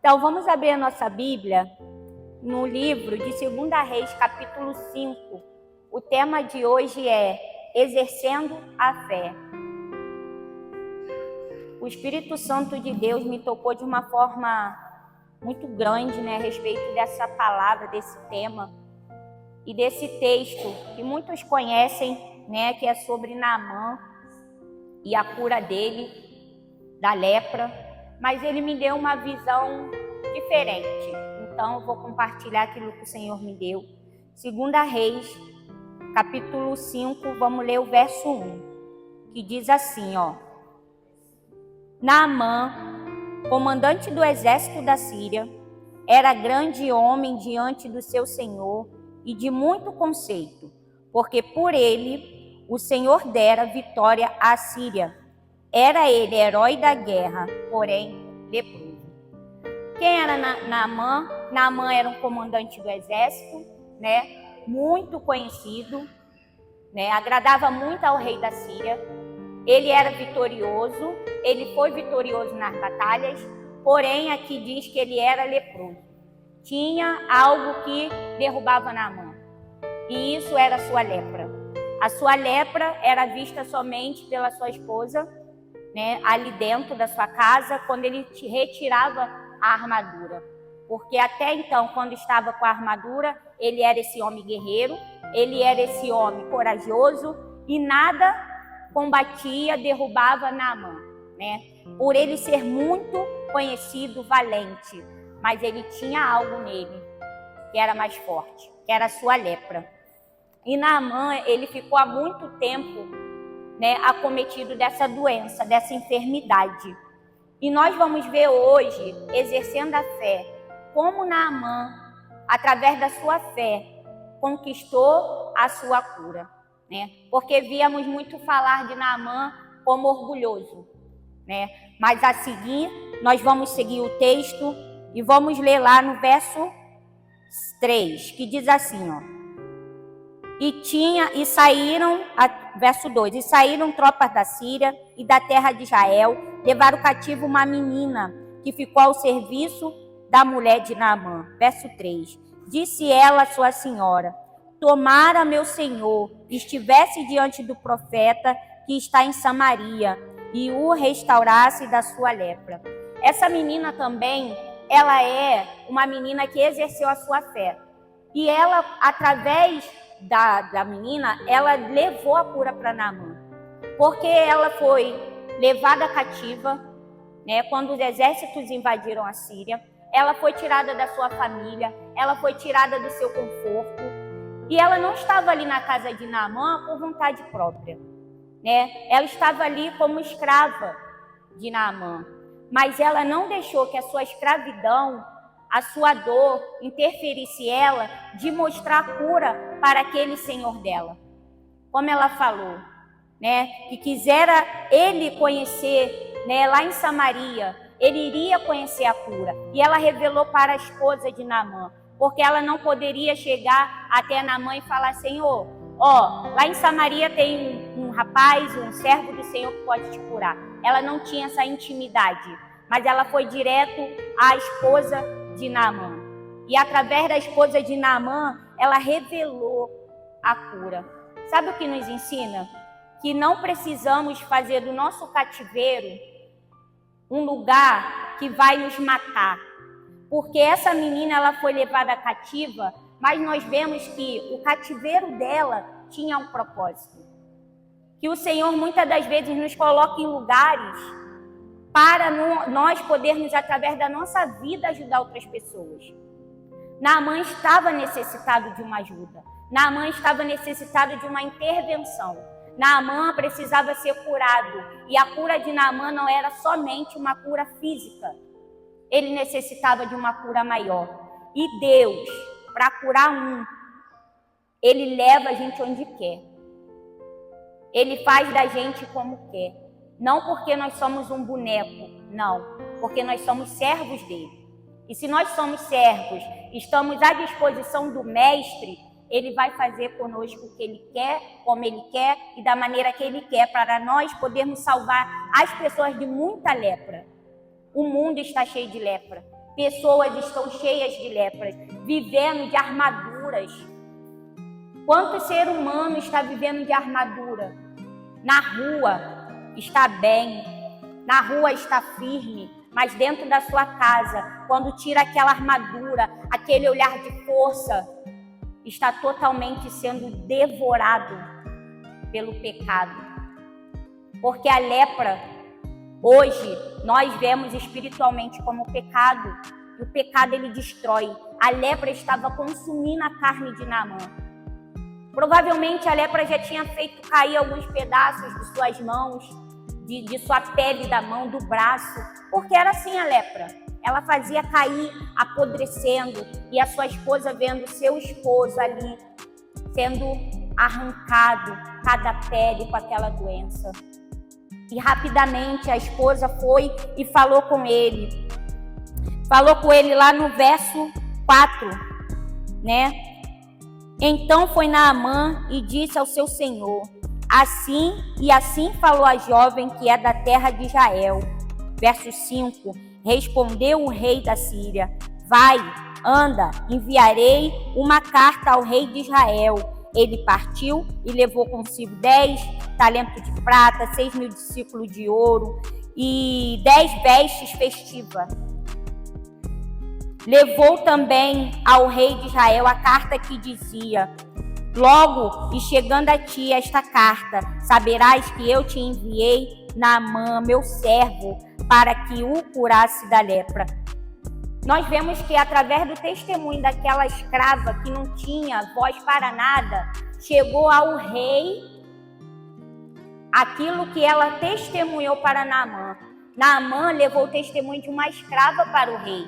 Então, vamos abrir a nossa Bíblia no livro de 2 Reis, capítulo 5. O tema de hoje é Exercendo a Fé. O Espírito Santo de Deus me tocou de uma forma muito grande, a respeito dessa palavra, desse tema e desse texto que muitos conhecem, que é sobre Naamã e a cura dele da lepra, mas ele me deu uma visão diferente. Então eu vou compartilhar aquilo que o Senhor me deu. 2 Reis, capítulo 5, vamos ler o verso 1, que diz assim, Naamã, comandante do exército da Síria, era grande homem diante do seu senhor e de muito conceito, porque por ele o Senhor dera vitória à Síria. Era ele herói da guerra, porém leproso. Quem era Naamã? Naamã era um comandante do exército, muito conhecido, agradava muito ao rei da Síria. Ele era vitorioso, ele foi vitorioso nas batalhas, porém aqui diz que ele era leproso. Tinha algo que derrubava Naamã, e isso era a sua lepra. A sua lepra era vista somente pela sua esposa, ali dentro da sua casa, quando ele retirava a armadura. Porque até então, quando estava com a armadura, ele era esse homem guerreiro, ele era esse homem corajoso, e nada combatia, derrubava Naamã, por ele ser muito conhecido, valente, mas ele tinha algo nele que era mais forte, que era a sua lepra. E Naamã, ele ficou há muito tempo acometido dessa doença, dessa enfermidade. E nós vamos ver hoje, exercendo a fé, como Naamã, através da sua fé, conquistou a sua cura. Porque víamos muito falar de Naamã como orgulhoso. Mas a seguir, nós vamos seguir o texto e vamos ler lá no verso 3, que diz assim, verso 2, e saíram tropas da Síria e da terra de Israel, levaram cativo uma menina que ficou ao serviço da mulher de Naamã. Verso 3, disse ela à sua senhora, tomara meu senhor estivesse diante do profeta que está em Samaria e o restaurasse da sua lepra. Essa menina também, ela é uma menina que exerceu a sua fé. E ela, através da menina, ela levou a cura para Naamã. Porque ela foi levada cativa, quando os exércitos invadiram a Síria. Ela foi tirada da sua família, ela foi tirada do seu conforto. E ela não estava ali na casa de Naamã por vontade própria. Ela estava ali como escrava de Naamã. Mas ela não deixou que a sua escravidão, a sua dor, interferisse ela de mostrar cura para aquele senhor dela. Como ela falou, que quisera ele conhecer, lá em Samaria, ele iria conhecer a cura. E ela revelou para a esposa de Naamã, porque ela não poderia chegar até Naamã e falar, Senhor, lá em Samaria tem um rapaz, um servo do Senhor que pode te curar. Ela não tinha essa intimidade, mas ela foi direto à esposa de Naamã. E através da esposa de Naamã, ela revelou a cura. Sabe o que nos ensina? Que não precisamos fazer do nosso cativeiro um lugar que vai nos matar. Porque essa menina, ela foi levada cativa, mas nós vemos que o cativeiro dela tinha um propósito. Que o Senhor muitas das vezes nos coloca em lugares para nós podermos, através da nossa vida, ajudar outras pessoas. Naamã estava necessitado de uma ajuda. Naamã estava necessitado de uma intervenção. Naamã precisava ser curado. E a cura de Naamã não era somente uma cura física. Ele necessitava de uma cura maior. E Deus, para curar Ele leva a gente onde quer. Ele faz da gente como quer. Não porque nós somos um boneco, não. Porque nós somos servos dele. E se nós somos servos, estamos à disposição do Mestre, ele vai fazer conosco o que ele quer, como ele quer e da maneira que ele quer, para nós podermos salvar as pessoas de muita lepra. O mundo está cheio de lepra. pessoas estão cheias de lepras, vivendo de armaduras. Quanto ser humano está vivendo de armadura? Na rua está bem, na rua está firme, mas dentro da sua casa, quando tira aquela armadura, aquele olhar de força, está totalmente sendo devorado pelo pecado. Porque a lepra, hoje, nós vemos espiritualmente como pecado, e o pecado ele destrói. A lepra estava consumindo a carne de Naamã. Provavelmente a lepra já tinha feito cair alguns pedaços de suas mãos, de sua pele da mão, do braço, porque era assim a lepra. Ela fazia cair, apodrecendo, e a sua esposa vendo seu esposo ali, sendo arrancado cada pele com aquela doença. E rapidamente a esposa foi e falou com ele. Falou com ele lá no verso 4, né? Então foi Naamã e disse ao seu senhor, assim falou a jovem que é da terra de Israel. Verso 5, respondeu o rei da Síria, vai, anda, enviarei uma carta ao rei de Israel. Ele partiu e levou consigo 10 talentos de prata, 6.000 ciclos de ouro e 10 vestes festivas. Levou também ao rei de Israel a carta que dizia, logo, e chegando a ti esta carta, saberás que eu te enviei Naamã, meu servo, para que o curasse da lepra. Nós vemos que através do testemunho daquela escrava que não tinha voz para nada, chegou ao rei aquilo que ela testemunhou para Naamã. Naamã levou o testemunho de uma escrava para o rei.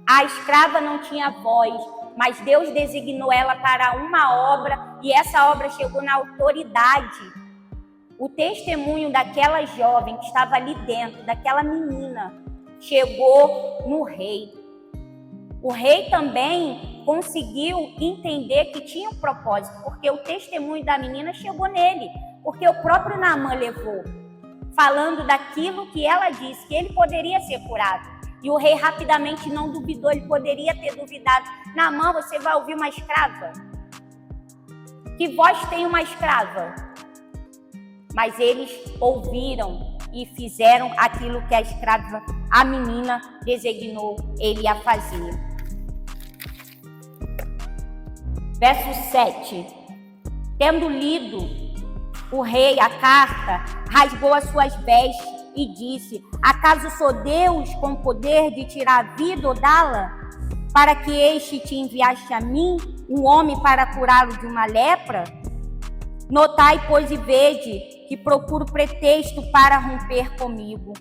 A escrava não tinha voz, mas Deus designou ela para uma obra e essa obra chegou na autoridade. O testemunho daquela jovem que estava ali dentro, daquela menina, chegou no rei. O rei também conseguiu entender que tinha um propósito, porque o testemunho da menina chegou nele, porque o próprio Naamã levou, falando daquilo que ela disse, que ele poderia ser curado. E o rei rapidamente não duvidou, ele poderia ter duvidado. Naamã, você vai ouvir uma escrava? Que voz tem uma escrava? Mas eles ouviram e fizeram aquilo que a escrava, a menina, designou ele a fazer. Verso 7. Tendo lido o rei a carta, rasgou as suas vestes e disse, acaso sou Deus com poder de tirar a vida ou dá-la? Para que este te enviaste a mim, um homem para curá-lo de uma lepra? Notai, pois, e vede que procuro pretexto para romper comigo.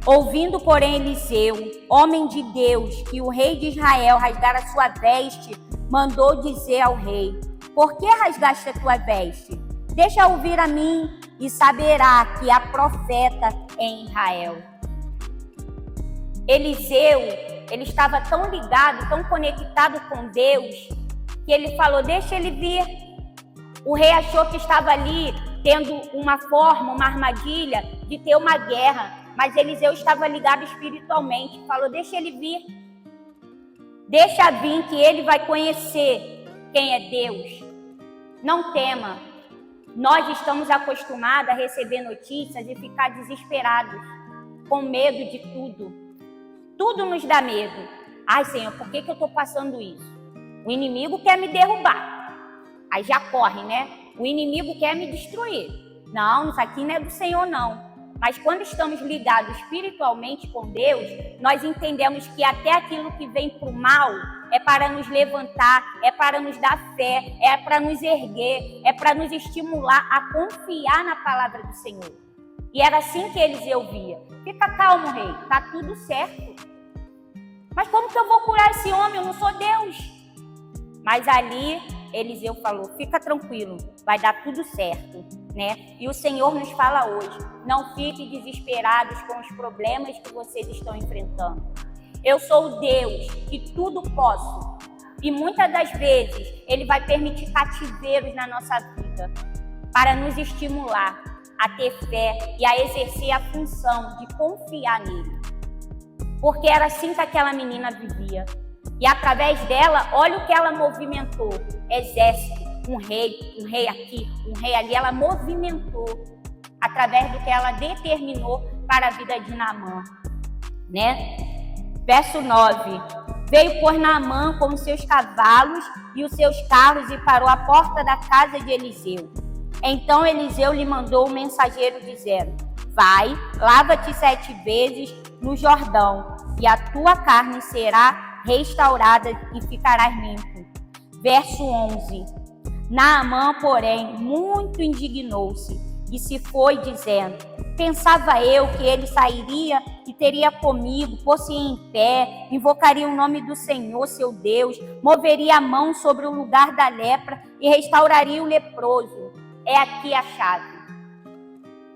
Ouvindo, porém, Eliseu, homem de Deus, que o rei de Israel rasgara sua veste, mandou dizer ao rei, por que rasgaste a tua veste? Deixa ouvir a mim e saberá que há profeta em Israel. Eliseu, ele estava tão ligado, tão conectado com Deus, que ele falou, deixa ele vir. O rei achou que estava ali tendo uma forma, uma armadilha de ter uma guerra, mas Eliseu estava ligado espiritualmente, falou, deixa ele vir. Deixa vir que ele vai conhecer quem é Deus. Não tema. Nós estamos acostumados a receber notícias e ficar desesperados, com medo de tudo. Tudo nos dá medo. Ai, Senhor, por que eu estou passando isso? O inimigo quer me derrubar. Aí já corre, né? O inimigo quer me destruir. Não, isso aqui não é do Senhor, não. Mas quando estamos ligados espiritualmente com Deus, nós entendemos que até aquilo que vem para o mal é para nos levantar, é para nos dar fé, é para nos erguer, é para nos estimular a confiar na palavra do Senhor. E era assim que Eliseu via. Fica calmo, rei, tá tudo certo. Mas como que eu vou curar esse homem? Eu não sou Deus. Mas ali Eliseu falou, fica tranquilo, vai dar tudo certo, né? E o Senhor nos fala hoje, não fiquem desesperados com os problemas que vocês estão enfrentando. Eu sou o Deus que tudo posso. E muitas das vezes Ele vai permitir cativeiros na nossa vida para nos estimular a ter fé e a exercer a função de confiar nele. porque era assim que aquela menina vivia. E através dela, olha o que ela movimentou: exército, um rei aqui, um rei ali. Ela movimentou através do que ela determinou para a vida de Naamã, né? Verso 9: veio por Naamã com os seus cavalos e os seus carros e parou à porta da casa de Eliseu. Então Eliseu lhe mandou um mensageiro dizendo: vai, lava-te 7 vezes no Jordão, e a tua carne será restaurada e ficarás limpo. Verso 11: Naamã, porém, muito indignou-se e se foi, dizendo: pensava eu que ele sairia e teria comigo, fosse em pé, invocaria o nome do Senhor, seu Deus, moveria a mão sobre o lugar da lepra e restauraria o leproso. É aqui a chave.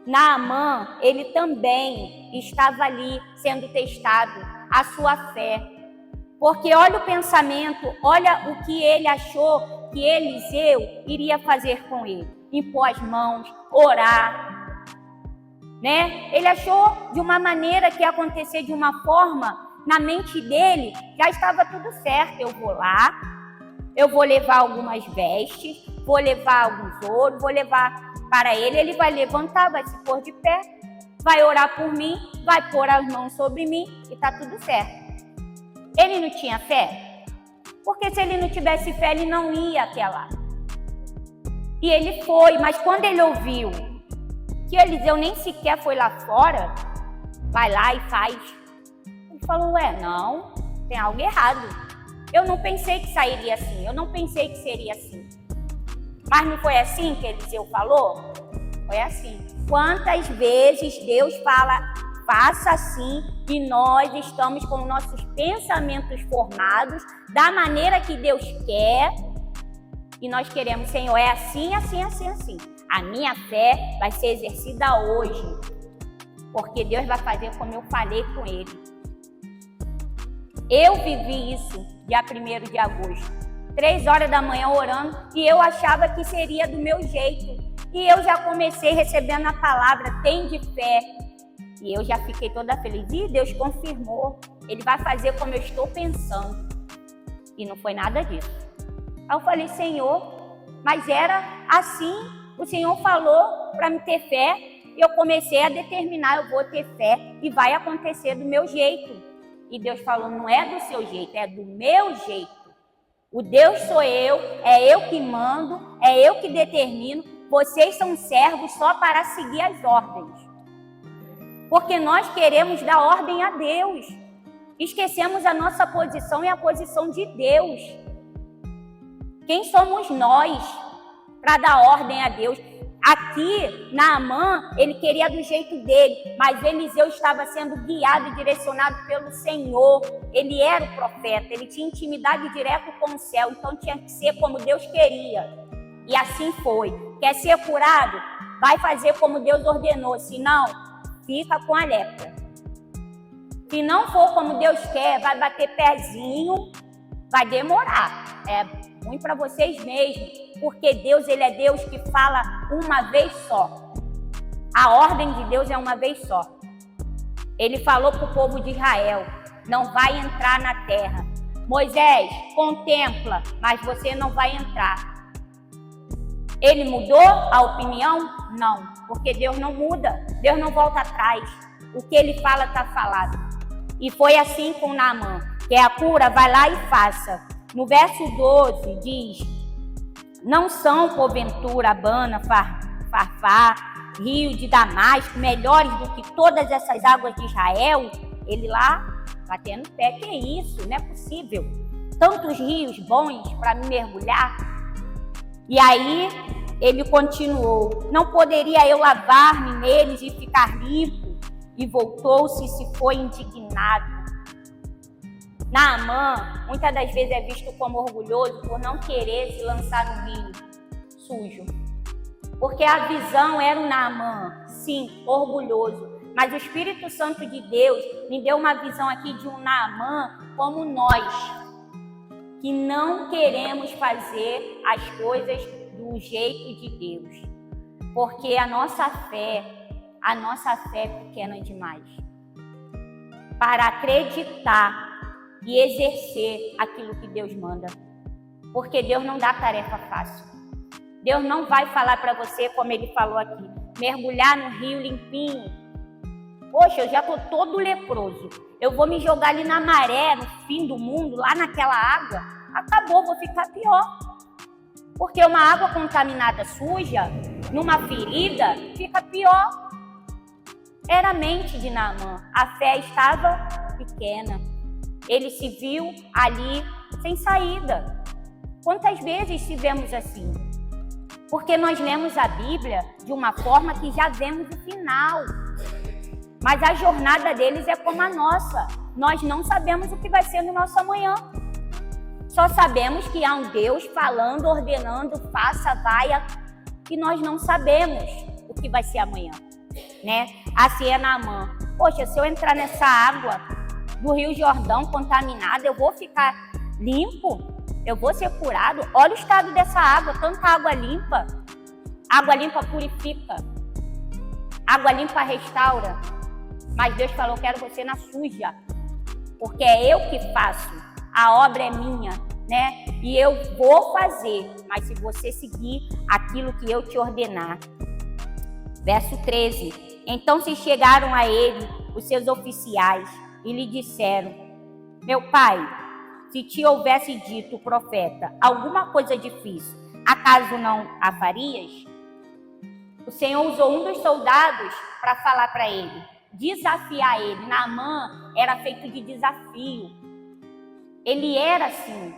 Naamã, ele também estava ali sendo testado, a sua fé. Porque olha o pensamento, olha o que ele achou que Eliseu iria fazer com ele. Impor as mãos, orar, né? Ele achou de uma maneira que ia acontecer de uma forma, na mente dele, já estava tudo certo. Eu vou lá, eu vou levar algumas vestes, vou levar alguns ouros, vou levar para ele, ele vai levantar, vai se pôr de pé, vai orar por mim, vai pôr as mãos sobre mim e está tudo certo. Ele não tinha fé? Porque se ele não tivesse fé, ele não ia até lá. E ele foi, mas quando ele ouviu que Eliseu nem sequer foi lá fora, vai lá e faz. Ele falou: ué, não, tem algo errado. Eu não pensei que sairia assim, eu não pensei que seria assim. Mas não foi assim que Eliseu falou? Foi assim. Quantas vezes Deus fala, faça assim, e nós estamos com nossos pensamentos formados da maneira que Deus quer, e nós queremos: Senhor, é assim, assim, assim, assim. A minha fé vai ser exercida hoje, porque Deus vai fazer como eu falei com Ele. Eu vivi isso dia 1º de agosto. 3 horas da manhã orando, e eu achava que seria do meu jeito. E eu já comecei recebendo a palavra: tem de fé. E eu já fiquei toda feliz. E Deus confirmou. Ele vai fazer como eu estou pensando. E não foi nada disso. Aí eu falei: Senhor, mas era assim. O Senhor falou para me ter fé. E eu comecei a determinar: eu vou ter fé e vai acontecer do meu jeito. E Deus falou: não é do seu jeito, é do meu jeito. O Deus sou eu, é eu que mando, é eu que determino. Vocês são servos só para seguir as ordens. Porque nós queremos dar ordem a Deus. Esquecemos a nossa posição e a posição de Deus. Quem somos nós para dar ordem a Deus? Aqui, Naamã, ele queria do jeito dele, mas Eliseu estava sendo guiado e direcionado pelo Senhor. Ele era o profeta, ele tinha intimidade direta com o céu, então tinha que ser como Deus queria. E assim foi. Quer ser curado? Vai fazer como Deus ordenou, senão, fica com a lepra. Se não for como Deus quer, vai bater pezinho, vai demorar. É ruim para vocês mesmos. Porque Deus, ele é Deus que fala uma vez só. A ordem de Deus é uma vez só. Ele falou para o povo de Israel: não vai entrar na terra. Moisés, contempla, mas você não vai entrar. Ele mudou a opinião? Não, porque Deus não muda. Deus não volta atrás. O que ele fala está falado. E foi assim com Naamã. Quer a cura? Vai lá e faça. No verso 12 diz: não são, porventura, Abana, Farfá, Rio de Damasco, melhores do que todas essas águas de Israel? Ele lá, batendo pé: que isso? Não é possível. Tantos rios bons para me mergulhar. E aí, ele continuou: não poderia eu lavar-me neles e ficar limpo? E voltou-se e se foi indignado. Naamã, muitas das vezes é visto como orgulhoso por não querer se lançar no rio sujo. Porque a visão era o Naamã, sim, orgulhoso. Mas o Espírito Santo de Deus me deu uma visão aqui de um Naamã como nós, que não queremos fazer as coisas do jeito de Deus. Porque a nossa fé é pequena demais. para acreditar e exercer aquilo que Deus manda. Porque Deus não dá tarefa fácil. Deus não vai falar para você, como ele falou aqui, mergulhar no rio limpinho. Poxa, eu já estou todo leproso. Eu vou me jogar ali na maré, no fim do mundo, lá naquela água. Acabou, vou ficar pior. Porque uma água contaminada, suja, numa ferida, fica pior. Era a mente de Naamã. A fé estava pequena. Ele se viu ali sem saída. Quantas vezes se vemos assim? Porque nós lemos a Bíblia de uma forma que já vemos o final. Mas a jornada deles é como a nossa. Nós não sabemos o que vai ser no nosso amanhã. Só sabemos que há um Deus falando, ordenando, faça, vai, que nós não sabemos o que vai ser amanhã, né? Assim é Naamã. Poxa, se eu entrar nessa água do Rio Jordão contaminada, eu vou ficar limpo? Eu vou ser curado? Olha o estado dessa água, tanta água limpa. Água limpa purifica. Água limpa restaura. Mas Deus falou, quero você na suja. Porque é eu que faço. A obra é minha, né? E eu vou fazer. Mas se você seguir aquilo que eu te ordenar. Verso 13. Então se chegaram a ele os seus oficiais e lhe disseram, meu pai, se te houvesse dito o profeta alguma coisa difícil, acaso não a farias? O Senhor usou um dos soldados para falar para ele, desafiar ele. Naamã era feito de desafio. Ele era assim.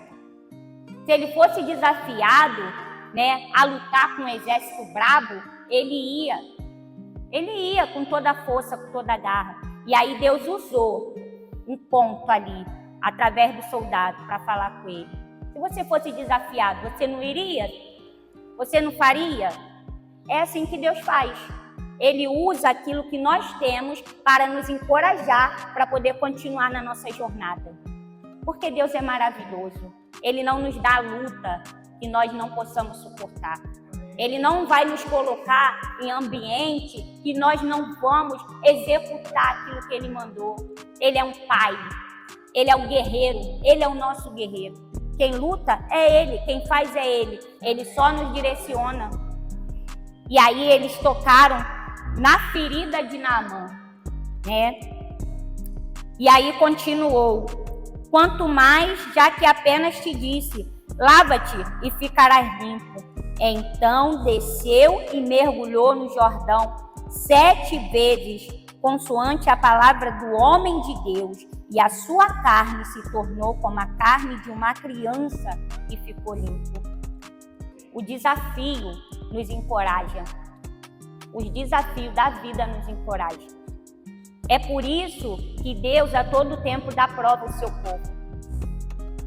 Se ele fosse desafiado, né, a lutar com um exército brabo, ele ia. Ele ia com toda a força, com toda a garra. E aí Deus usou um ponto ali, através do soldado, para falar com ele. Se você fosse desafiado, você não iria? Você não faria? É assim que Deus faz. Ele usa aquilo que nós temos para nos encorajar, para poder continuar na nossa jornada. Porque Deus é maravilhoso. Ele não nos dá luta que nós não possamos suportar. Ele não vai nos colocar em ambiente que nós não vamos executar aquilo que Ele mandou. Ele é um pai. Ele é um guerreiro. Ele é o nosso guerreiro. Quem luta é Ele. Quem faz é Ele. Ele só nos direciona. E aí eles tocaram na ferida de Naamã, né? E aí continuou. Quanto mais, já que apenas te disse, lava-te e ficarás limpo. Então desceu e mergulhou no Jordão 7 vezes, consoante a palavra do homem de Deus, e a sua carne se tornou como a carne de uma criança e ficou limpo. O desafio nos encoraja. Os desafios da vida nos encorajam. É por isso que Deus a todo tempo dá prova ao seu povo.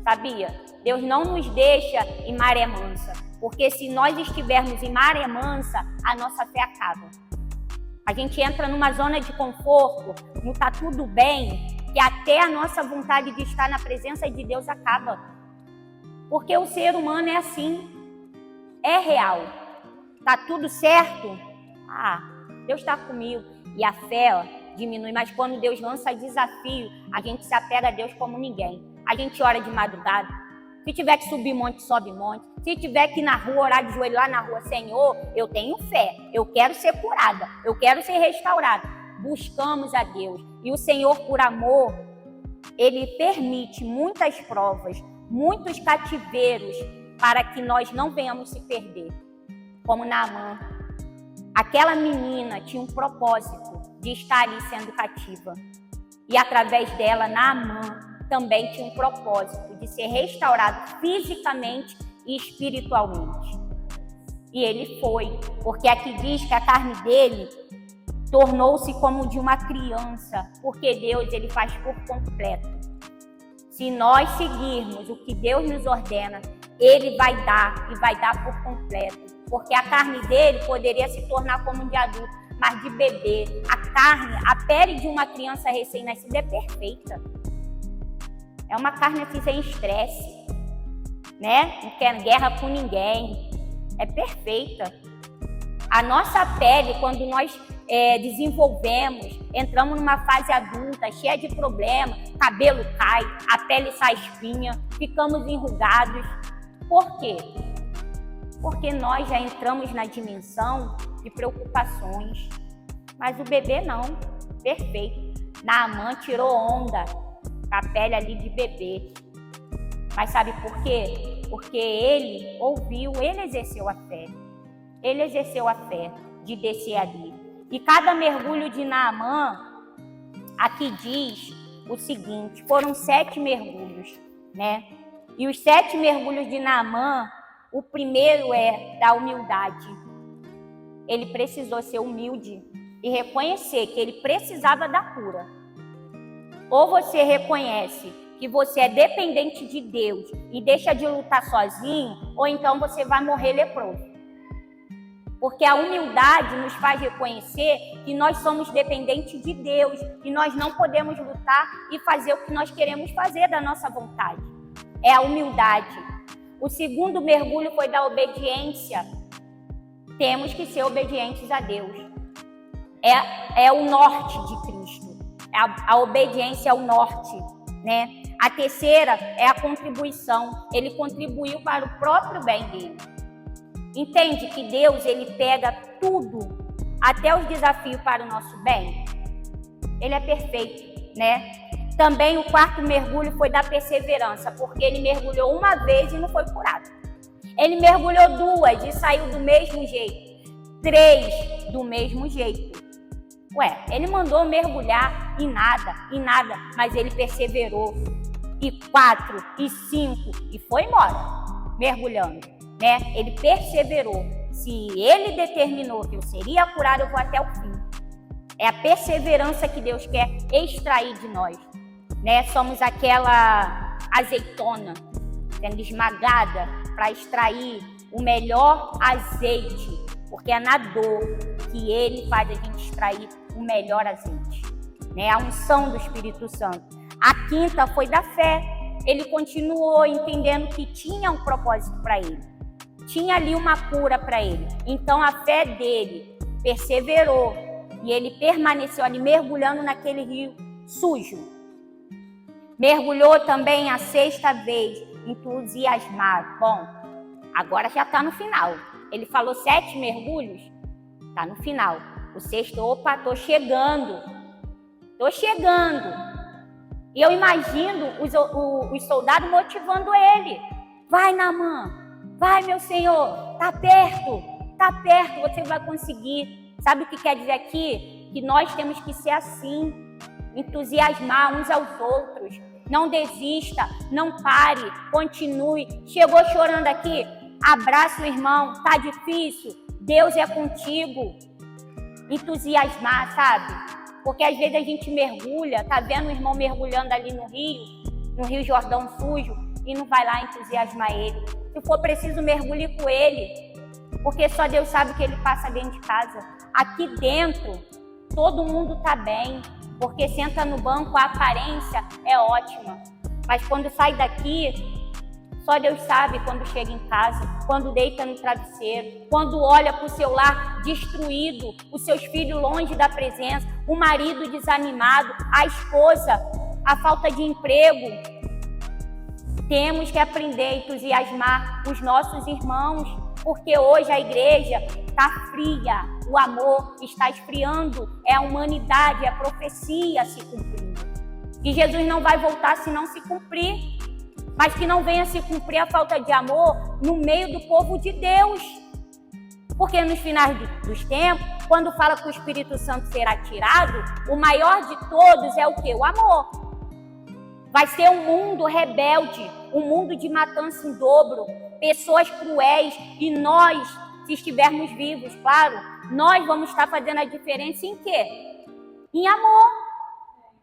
Sabia? Deus não nos deixa em maré mansa. Porque se nós estivermos em maré mansa, a nossa fé acaba. A gente entra numa zona de conforto, não está tudo bem, que até a nossa vontade de estar na presença de Deus acaba. Porque o ser humano é assim. É real. Está tudo certo? Deus está comigo. E a fé diminui. Mas quando Deus lança desafio, a gente se apega a Deus como ninguém. A gente ora de madrugada. Se tiver que subir monte, sobe monte. Se tiver que ir na rua, orar de joelho lá na rua, Senhor, eu tenho fé. Eu quero ser curada. Eu quero ser restaurada. Buscamos a Deus. E o Senhor, por amor, Ele permite muitas provas, muitos cativeiros, para que nós não venhamos se perder. Como Naamã. Aquela menina tinha um propósito de estar ali sendo cativa. E através dela, Naamã também tinha um propósito de ser restaurado fisicamente e espiritualmente. E ele foi, porque aqui diz que a carne dele tornou-se como de uma criança, porque Deus ele faz por completo. Se nós seguirmos o que Deus nos ordena, Ele vai dar e vai dar por completo. Porque a carne dele poderia se tornar como de adulto, mas de bebê. A carne, a pele de uma criança recém-nascida é perfeita. É uma carne assim sem estresse, né? Não quer guerra com ninguém. É perfeita. A nossa pele, quando nós desenvolvemos, entramos numa fase adulta, cheia de problemas, cabelo cai, a pele sai espinha, ficamos enrugados. Por quê? Porque nós já entramos na dimensão de preocupações. Mas o bebê não, perfeito. Naamã tirou onda com a pele ali de bebê. Mas sabe por quê? Porque ele ouviu, ele exerceu a fé. Ele exerceu a fé de descer ali. E cada mergulho de Naamã, aqui diz o seguinte, foram 7 mergulhos, né? E os 7 mergulhos de Naamã, o primeiro é da humildade. Ele precisou ser humilde e reconhecer que ele precisava da cura. Ou você reconhece que você é dependente de Deus e deixa de lutar sozinho, ou então você vai morrer leproso. Porque a humildade nos faz reconhecer que nós somos dependentes de Deus e nós não podemos lutar e fazer o que nós queremos fazer da nossa vontade. É a humildade. O segundo mergulho foi da obediência. Temos que ser obedientes a Deus. É o norte de Cristo. A obediência é o norte, né? A terceira é a contribuição. Ele contribuiu para o próprio bem dele. Entende que Deus, ele pega tudo, até os desafios para o nosso bem? Ele é perfeito, né? Também o quarto mergulho foi da perseverança, porque ele mergulhou uma vez e não foi curado. Ele mergulhou 2 e saiu do mesmo jeito. 3 do mesmo jeito. Ué, ele mandou mergulhar e nada, mas ele perseverou. E 4, e 5, e foi embora, mergulhando, né? Ele perseverou. Se ele determinou que eu seria curado, eu vou até o fim. É a perseverança que Deus quer extrair de nós, né? Somos aquela azeitona sendo esmagada para extrair o melhor azeite, porque é na dor que ele faz a gente extrair o melhor azeite, né? A unção do Espírito Santo. A quinta foi da fé. Ele continuou entendendo que tinha um propósito para ele. Tinha ali uma cura para ele. Então a fé dele perseverou e ele permaneceu ali mergulhando naquele rio sujo. Mergulhou também a 6ª vez, entusiasmado. Bom, agora já está no final. Ele falou 7 mergulhos, está no final. O 6º, opa, tô chegando. E eu imagino os soldados motivando ele. Vai, Naamã, vai, meu senhor, tá perto, você vai conseguir. Sabe o que quer dizer aqui? Que nós temos que ser assim, entusiasmar uns aos outros. Não desista, não pare, continue. Chegou chorando aqui? Abraça o irmão, tá difícil, Deus é contigo. Entusiasmar, sabe? Porque às vezes a gente mergulha, tá vendo o irmão mergulhando ali no Rio Jordão sujo, e não vai lá entusiasmar ele. Se for preciso, mergulhe com ele, porque só Deus sabe o que ele passa dentro de casa. Aqui dentro, todo mundo tá bem, porque senta no banco, a aparência é ótima. Mas quando sai daqui, só Deus sabe quando chega em casa, quando deita no travesseiro, quando olha para o seu lar destruído, os seus filhos longe da presença, o marido desanimado, a esposa, a falta de emprego. Temos que aprender a entusiasmar os nossos irmãos, porque hoje a igreja está fria, o amor está esfriando, é a humanidade, é a profecia se cumprindo. E Jesus não vai voltar se não se cumprir. Mas que não venha se cumprir a falta de amor no meio do povo de Deus. Porque nos finais dos tempos, quando fala que o Espírito Santo será tirado, o maior de todos é o quê? O amor. Vai ser um mundo rebelde, um mundo de matança em dobro, pessoas cruéis, e nós, se estivermos vivos, claro, nós vamos estar fazendo a diferença em quê? Em amor.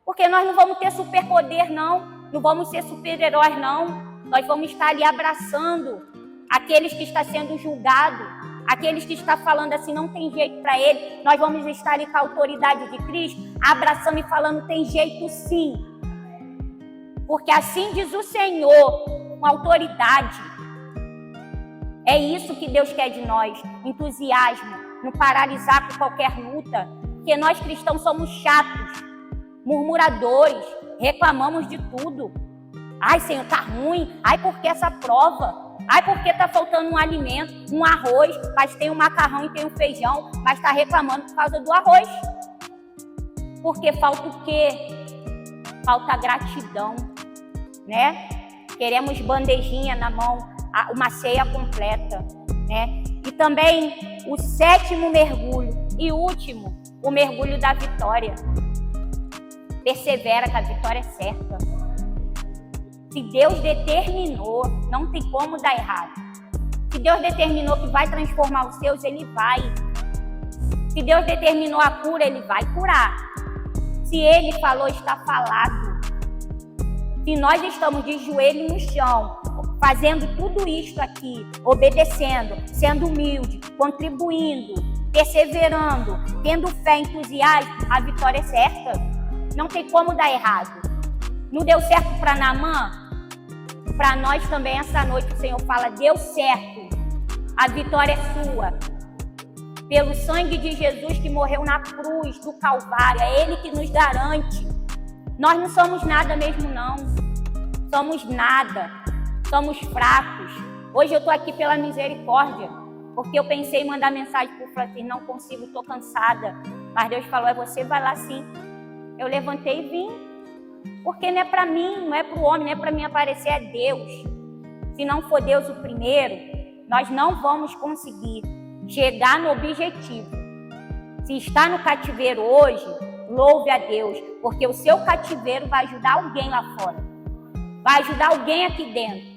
Porque nós não vamos ter superpoder, não vamos ser super-heróis, não. Nós vamos estar ali abraçando aqueles que estão sendo julgados, aqueles que estão falando assim, não tem jeito para ele. Nós vamos estar ali com a autoridade de Cristo, abraçando e falando, tem jeito sim. Porque assim diz o Senhor, com autoridade. É isso que Deus quer de nós, entusiasmo, não paralisar com qualquer luta. Porque nós cristãos somos chatos, murmuradores, reclamamos de tudo. Ai, Senhor, tá ruim. Ai, por que essa prova? Ai, porque tá faltando um alimento, um arroz, mas tem um macarrão e tem um feijão, mas tá reclamando por causa do arroz. Porque falta o quê? Falta gratidão, né? Queremos bandejinha na mão, uma ceia completa, né? E também o 7º mergulho e último, o mergulho da vitória. Persevera que a vitória é certa. Se Deus determinou, não tem como dar errado. Se Deus determinou que vai transformar os seus, Ele vai. Se Deus determinou a cura, Ele vai curar. Se Ele falou, está falado. Se nós estamos de joelho no chão, fazendo tudo isto aqui, obedecendo, sendo humilde, contribuindo, perseverando, tendo fé, entusiasmo, a vitória é certa. Não tem como dar errado. Não deu certo para Naamã? Para nós também essa noite o Senhor fala, deu certo. A vitória é sua. Pelo sangue de Jesus que morreu na cruz do Calvário, é Ele que nos garante. Nós não somos nada mesmo não. Somos nada. Somos fracos. Hoje eu estou aqui pela misericórdia, porque eu pensei em mandar mensagem para o Francisco, não consigo, estou cansada. Mas Deus falou, você vai lá sim. Eu levantei e vim. Porque não é para mim, não é para o homem, não é para mim aparecer, é Deus. Se não for Deus o primeiro, nós não vamos conseguir chegar no objetivo. Se está no cativeiro hoje, louve a Deus, porque o seu cativeiro vai ajudar alguém lá fora. Vai ajudar alguém aqui dentro.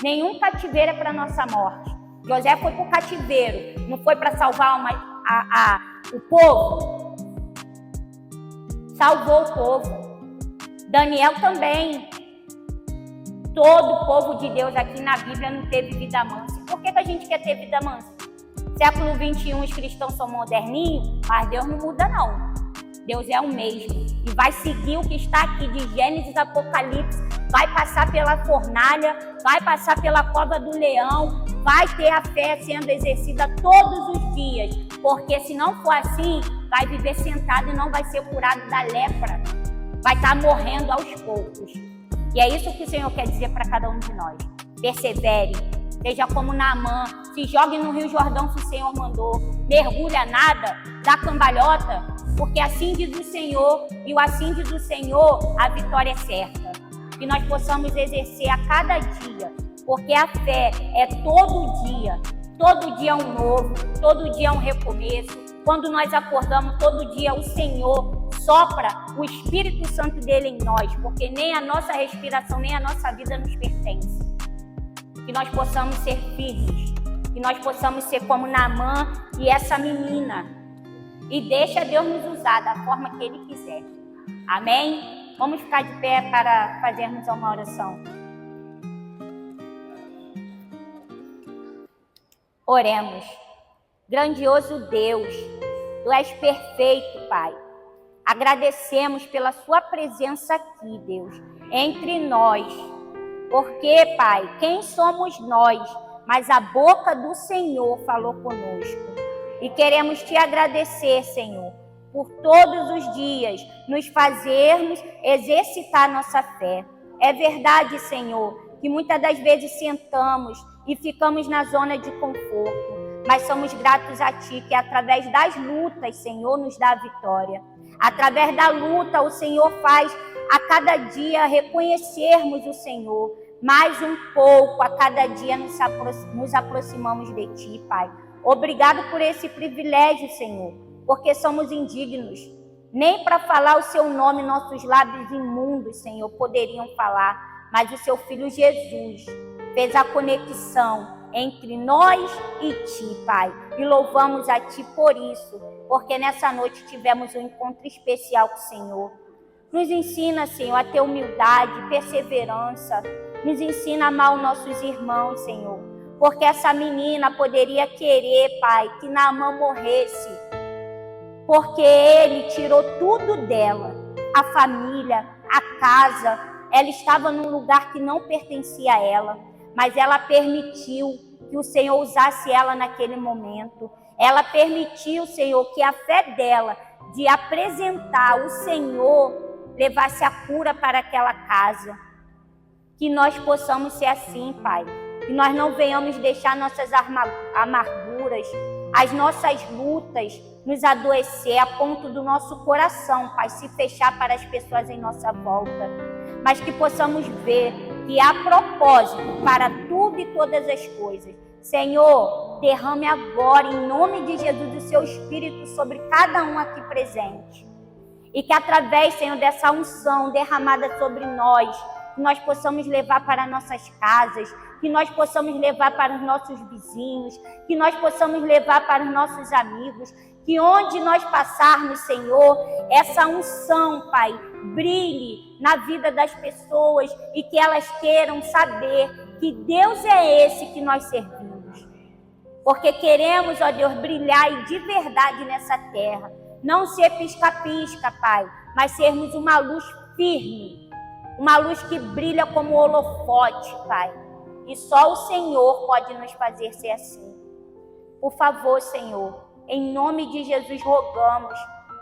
Nenhum cativeiro é para nossa morte. José foi para o cativeiro, não foi para salvar o povo. Salvou o povo. Daniel também. Todo o povo de Deus aqui na Bíblia não teve vida mansa. Por que a gente quer ter vida mansa? Século 21, os cristãos são moderninhos, mas Deus não muda não. Deus é o mesmo. E vai seguir o que está aqui de Gênesis, Apocalipse. Vai passar pela fornalha, vai passar pela cova do leão, vai ter a fé sendo exercida todos os dias. Porque se não for assim, vai viver sentado e não vai ser curado da lepra. Vai estar morrendo aos poucos. E é isso que o Senhor quer dizer para cada um de nós. Persevere, seja como Naamã, se jogue no Rio Jordão se o Senhor mandou, mergulha nada, dá cambalhota, porque assim diz o Senhor, e o assim diz o Senhor, a vitória é certa. Que nós possamos exercer a cada dia, porque a fé é todo dia um novo, todo dia um recomeço. Quando nós acordamos, todo dia o Senhor sopra o Espírito Santo dele em nós, porque nem a nossa respiração, nem a nossa vida nos pertence. Que nós possamos ser firmes, que nós possamos ser como Naamã e essa menina, e deixa Deus nos usar da forma que Ele quiser. Amém? Vamos ficar de pé para fazermos uma oração. Oremos. Grandioso Deus, Tu és perfeito, Pai. Agradecemos pela Sua presença aqui, Deus, entre nós. Porque, Pai, quem somos nós? Mas a boca do Senhor falou conosco. E queremos Te agradecer, Senhor, por todos os dias nos fazermos exercitar nossa fé. É verdade, Senhor, que muitas das vezes sentamos e ficamos na zona de conforto. Mas somos gratos a Ti, que através das lutas, Senhor, nos dá a vitória. Através da luta, o Senhor faz a cada dia reconhecermos o Senhor. Mais um pouco, a cada dia nos aproximamos de Ti, Pai. Obrigado por esse privilégio, Senhor, porque somos indignos. Nem para falar o Seu nome, nossos lábios imundos, Senhor, poderiam falar. Mas o Seu Filho Jesus fez a conexão entre nós e Ti, Pai. E louvamos a Ti por isso, porque nessa noite tivemos um encontro especial com o Senhor. Nos ensina, Senhor, a ter humildade, perseverança. Nos ensina a amar os nossos irmãos, Senhor. Porque essa menina poderia querer, Pai, que Naamã morresse. Porque ele tirou tudo dela. A família, a casa. Ela estava num lugar que não pertencia a ela. Mas ela permitiu que o Senhor usasse ela naquele momento. Ela permitiu, Senhor, que a fé dela de apresentar o Senhor, levasse a cura para aquela casa. Que nós possamos ser assim, Pai. Que nós não venhamos deixar nossas amarguras, as nossas lutas nos adoecer a ponto do nosso coração, Pai, se fechar para as pessoas em nossa volta. Mas que possamos ver que há propósito para tudo e todas as coisas. Senhor, derrame agora, em nome de Jesus, o seu Espírito sobre cada um aqui presente. E que através, Senhor, dessa unção derramada sobre nós, que nós possamos levar para nossas casas, que nós possamos levar para os nossos vizinhos, que nós possamos levar para os nossos amigos, que onde nós passarmos, Senhor, essa unção, Pai, brilhe na vida das pessoas e que elas queiram saber que Deus é esse que nós servimos. Porque queremos, ó Deus, brilhar e de verdade nessa terra. Não ser pisca-pisca, Pai, mas sermos uma luz firme, uma luz que brilha como holofote, Pai. E só o Senhor pode nos fazer ser assim. Por favor, Senhor, em nome de Jesus rogamos,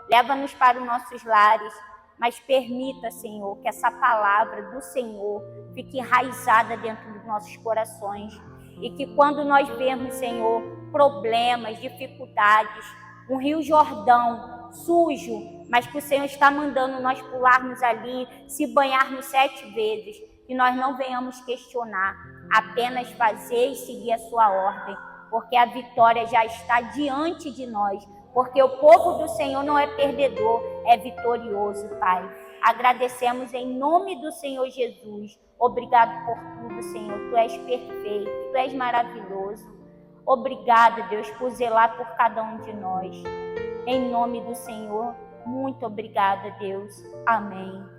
leva-nos para os nossos lares, mas permita, Senhor, que essa palavra do Senhor fique enraizada dentro dos nossos corações. E que quando nós vemos, Senhor, problemas, dificuldades, um rio Jordão sujo, mas que o Senhor está mandando nós pularmos ali, se banharmos 7 vezes, que nós não venhamos questionar, apenas fazer e seguir a sua ordem, porque a vitória já está diante de nós, porque o povo do Senhor não é perdedor, é vitorioso, Pai. Agradecemos em nome do Senhor Jesus. Obrigado por tudo, Senhor. Tu és perfeito, Tu és maravilhoso. Obrigada, Deus, por zelar por cada um de nós. Em nome do Senhor, muito obrigada, Deus. Amém.